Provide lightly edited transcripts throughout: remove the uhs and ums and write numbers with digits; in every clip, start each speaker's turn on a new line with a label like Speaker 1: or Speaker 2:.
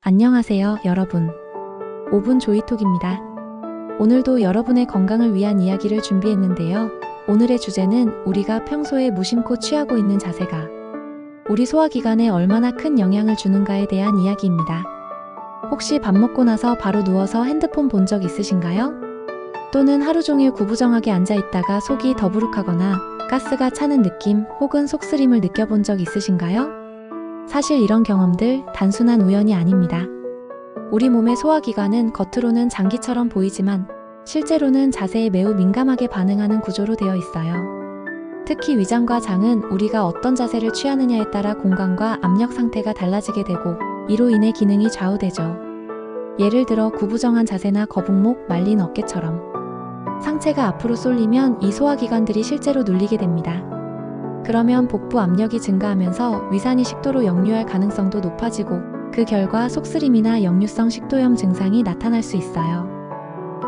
Speaker 1: 안녕하세요, 여러분. 5분 조이톡입니다. 오늘도 여러분의 건강을 위한 이야기를 준비했는데요. 오늘의 주제는 우리가 평소에 무심코 취하고 있는 자세가 우리 소화기관에 얼마나 큰 영향을 주는가에 대한 이야기입니다. 혹시 밥 먹고 나서 바로 누워서 핸드폰 본 적 있으신가요? 또는 하루 종일 구부정하게 앉아있다가 속이 더부룩하거나 가스가 차는 느낌 혹은 속쓰림을 느껴본 적 있으신가요? 사실 이런 경험들 단순한 우연이 아닙니다. 우리 몸의 소화기관은 겉으로는 장기처럼 보이지만 실제로는 자세에 매우 민감하게 반응하는 구조로 되어 있어요. 특히 위장과 장은 우리가 어떤 자세를 취하느냐에 따라 공간과 압력 상태가 달라지게 되고 이로 인해 기능이 좌우되죠. 예를 들어 구부정한 자세나 거북목, 말린 어깨처럼 상체가 앞으로 쏠리면 이 소화기관들이 실제로 눌리게 됩니다. 그러면 복부 압력이 증가하면서 위산이 식도로 역류할 가능성도 높아지고 그 결과 속쓰림이나 역류성 식도염 증상이 나타날 수 있어요.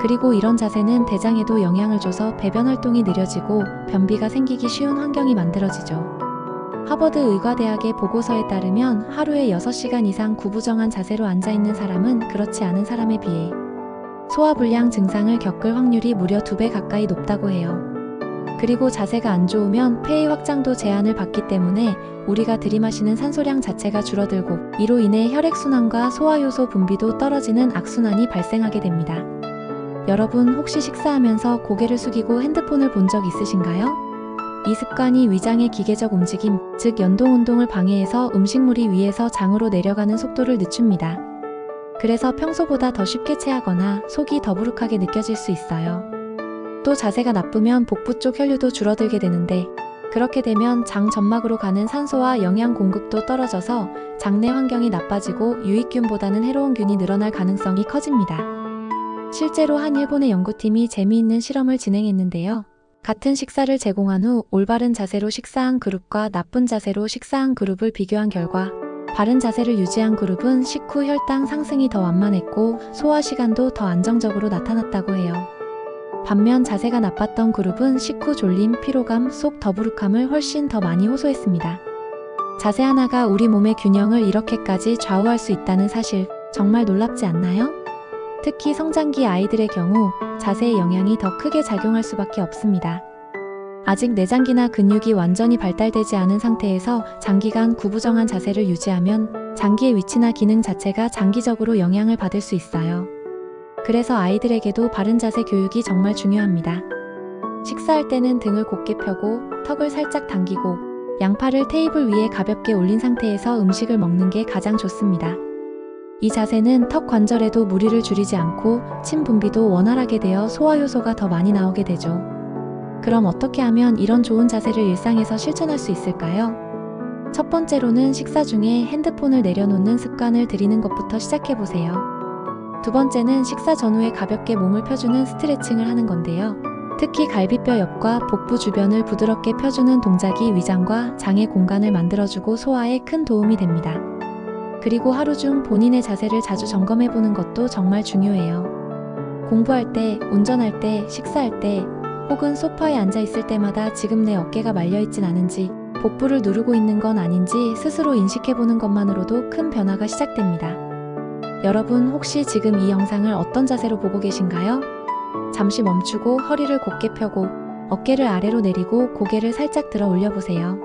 Speaker 1: 그리고 이런 자세는 대장에도 영향을 줘서 배변 활동이 느려지고 변비가 생기기 쉬운 환경이 만들어지죠. 하버드 의과대학의 보고서에 따르면 하루에 6시간 이상 구부정한 자세로 앉아있는 사람은 그렇지 않은 사람에 비해 소화불량 증상을 겪을 확률이 무려 2배 가까이 높다고 해요. 그리고 자세가 안 좋으면 폐의 확장도 제한을 받기 때문에 우리가 들이마시는 산소량 자체가 줄어들고 이로 인해 혈액순환과 소화효소 분비도 떨어지는 악순환이 발생하게 됩니다. 여러분 혹시 식사하면서 고개를 숙이고 핸드폰을 본 적 있으신가요? 이 습관이 위장의 기계적 움직임, 즉 연동운동을 방해해서 음식물이 위에서 장으로 내려가는 속도를 늦춥니다. 그래서 평소보다 더 쉽게 체하거나 속이 더부룩하게 느껴질 수 있어요. 또 자세가 나쁘면 복부 쪽 혈류도 줄어들게 되는데 그렇게 되면 장 점막으로 가는 산소와 영양 공급도 떨어져서 장내 환경이 나빠지고 유익균보다는 해로운 균이 늘어날 가능성이 커집니다. 실제로 한 일본의 연구팀이 재미있는 실험을 진행했는데요. 같은 식사를 제공한 후 올바른 자세로 식사한 그룹과 나쁜 자세로 식사한 그룹을 비교한 결과 바른 자세를 유지한 그룹은 식후 혈당 상승이 더 완만했고 소화 시간도 더 안정적으로 나타났다고 해요. 반면 자세가 나빴던 그룹은 식후 졸림, 피로감, 속 더부룩함을 훨씬 더 많이 호소했습니다. 자세 하나가 우리 몸의 균형을 이렇게까지 좌우할 수 있다는 사실 정말 놀랍지 않나요? 특히 성장기 아이들의 경우 자세의 영향이 더 크게 작용할 수밖에 없습니다. 아직 내장기나 근육이 완전히 발달되지 않은 상태에서 장기간 구부정한 자세를 유지하면 장기의 위치나 기능 자체가 장기적으로 영향을 받을 수 있어요. 그래서 아이들에게도 바른 자세 교육이 정말 중요합니다. 식사할 때는 등을 곧게 펴고 턱을 살짝 당기고 양팔을 테이블 위에 가볍게 올린 상태에서 음식을 먹는 게 가장 좋습니다. 이 자세는 턱 관절에도 무리를 줄이지 않고 침 분비도 원활하게 되어 소화효소가 더 많이 나오게 되죠. 그럼 어떻게 하면 이런 좋은 자세를 일상에서 실천할 수 있을까요? 첫 번째로는 식사 중에 핸드폰을 내려놓는 습관을 들이는 것부터 시작해보세요. 두 번째는 식사 전후에 가볍게 몸을 펴주는 스트레칭을 하는 건데요. 특히 갈비뼈 옆과 복부 주변을 부드럽게 펴주는 동작이 위장과 장의 공간을 만들어주고 소화에 큰 도움이 됩니다. 그리고 하루 중 본인의 자세를 자주 점검해보는 것도 정말 중요해요. 공부할 때, 운전할 때, 식사할 때, 혹은 소파에 앉아있을 때마다 지금 내 어깨가 말려있진 않은지, 복부를 누르고 있는 건 아닌지 스스로 인식해보는 것만으로도 큰 변화가 시작됩니다. 여러분 혹시 지금 이 영상을 어떤 자세로 보고 계신가요? 잠시 멈추고 허리를 곧게 펴고 어깨를 아래로 내리고 고개를 살짝 들어 올려보세요.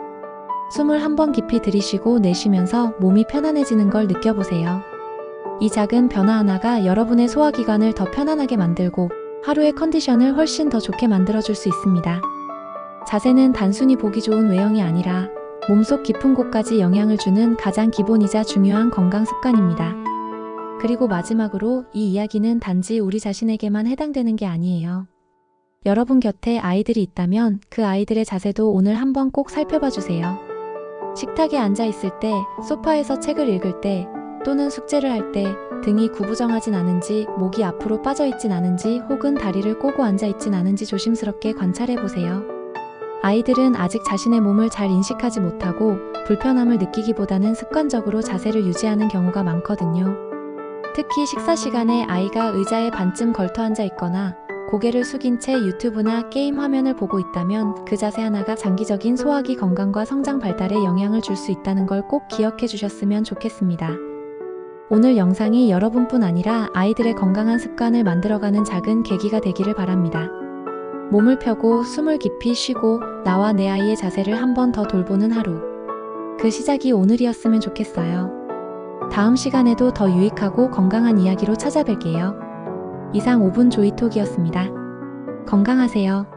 Speaker 1: 숨을 한번 깊이 들이쉬고 내쉬면서 몸이 편안해지는 걸 느껴보세요. 이 작은 변화 하나가 여러분의 소화기관을 더 편안하게 만들고 하루의 컨디션을 훨씬 더 좋게 만들어줄 수 있습니다. 자세는 단순히 보기 좋은 외형이 아니라 몸속 깊은 곳까지 영향을 주는 가장 기본이자 중요한 건강 습관입니다. 그리고 마지막으로 이 이야기는 단지 우리 자신에게만 해당되는 게 아니에요. 여러분 곁에 아이들이 있다면 그 아이들의 자세도 오늘 한번 꼭 살펴봐 주세요. 식탁에 앉아 있을 때, 소파에서 책을 읽을 때, 또는 숙제를 할 때 등이 구부정하진 않은지, 목이 앞으로 빠져 있진 않은지, 혹은 다리를 꼬고 앉아 있진 않은지 조심스럽게 관찰해 보세요. 아이들은 아직 자신의 몸을 잘 인식하지 못하고 불편함을 느끼기보다는 습관적으로 자세를 유지하는 경우가 많거든요. 특히 식사 시간에 아이가 의자에 반쯤 걸터 앉아 있거나 고개를 숙인 채 유튜브나 게임 화면을 보고 있다면 그 자세 하나가 장기적인 소화기 건강과 성장 발달에 영향을 줄 수 있다는 걸 꼭 기억해 주셨으면 좋겠습니다. 오늘 영상이 여러분뿐 아니라 아이들의 건강한 습관을 만들어가는 작은 계기가 되기를 바랍니다. 몸을 펴고 숨을 깊이 쉬고 나와 내 아이의 자세를 한 번 더 돌보는 하루. 그 시작이 오늘이었으면 좋겠어요. 다음 시간에도 더 유익하고 건강한 이야기로 찾아뵐게요. 이상 5분 조이톡이었습니다. 건강하세요.